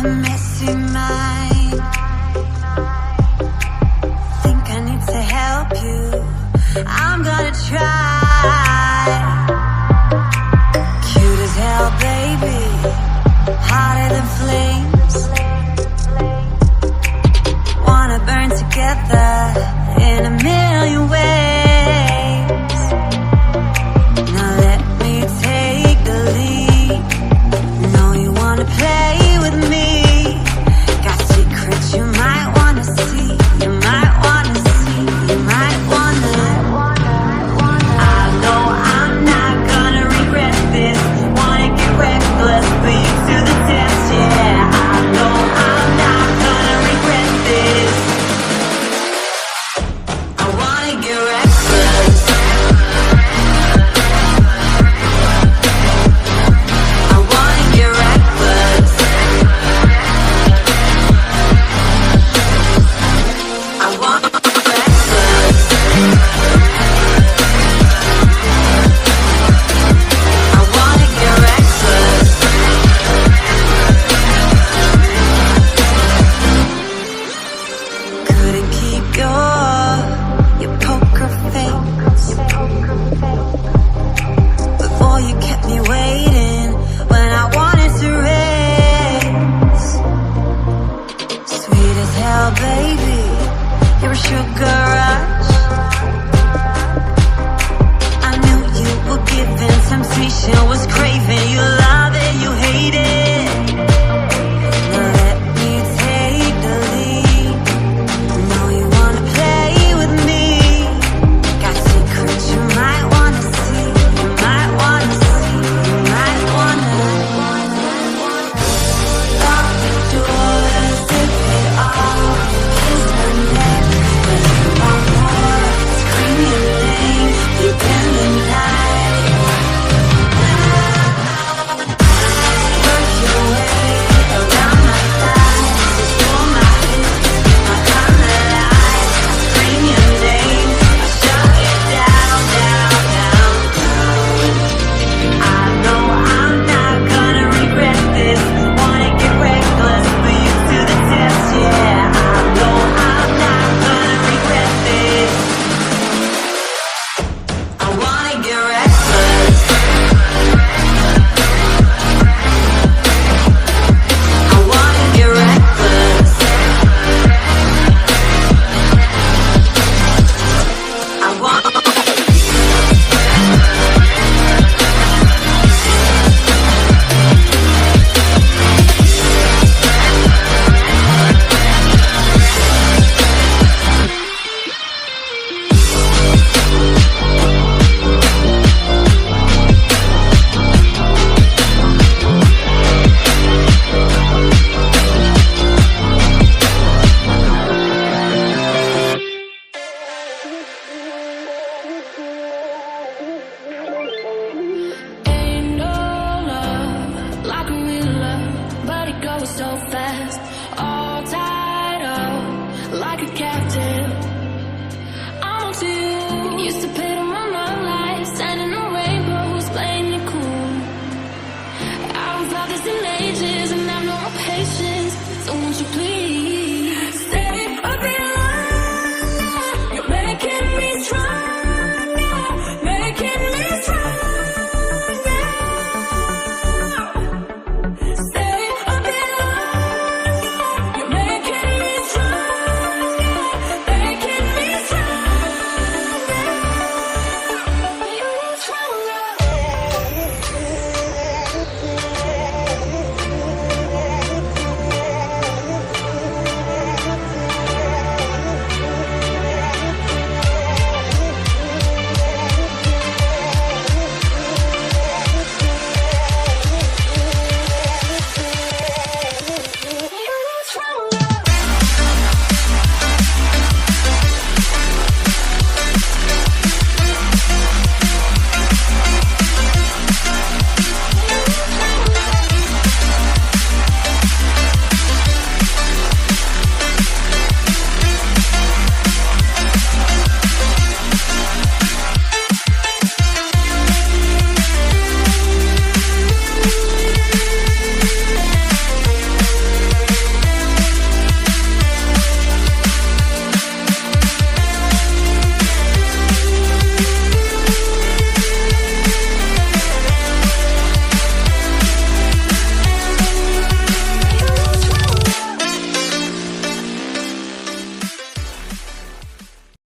a messy mind. Think I need to help you. I'm gonna try. Cute as hell, baby, hotter than flames. Wanna burn together in a million ways. Now let me take the lead. Know you wanna play with me. Got secrets you might wanna see. You might wanna see. You might wanna. I know I'm not gonna regret this. Wanna get reckless, but you to the test, yeah. I know I'm not gonna regret this. I wanna get reckless. I wanna get reckless. I wanna get reckless. I wanna get reckless. Couldn't keep your poker face. Before you kept me waiting when I wanted to race. Sweet as hell, baby, you're a sugar rush. I knew you were giving temptation, was craving. You love it, you hate it. Now let me take the lead. Know you wanna play with me. Got secrets you might wanna see. You might wanna see. You might wanna. Lock the doors, zip it off. Kiss my neck, but you want more. Scream your name deep in the night. Work your way around my thighs. Explore my hips, my kind of lies. Scream your name, I shut it down, down, down, down. I know I'm not gonna regret this. Wanna get reckless, but you to the test, yeah. I know I'm not gonna regret this. I wanna get reckless. I wanna get reckless. I want. Ain't no love like a real love, but it goes so fast.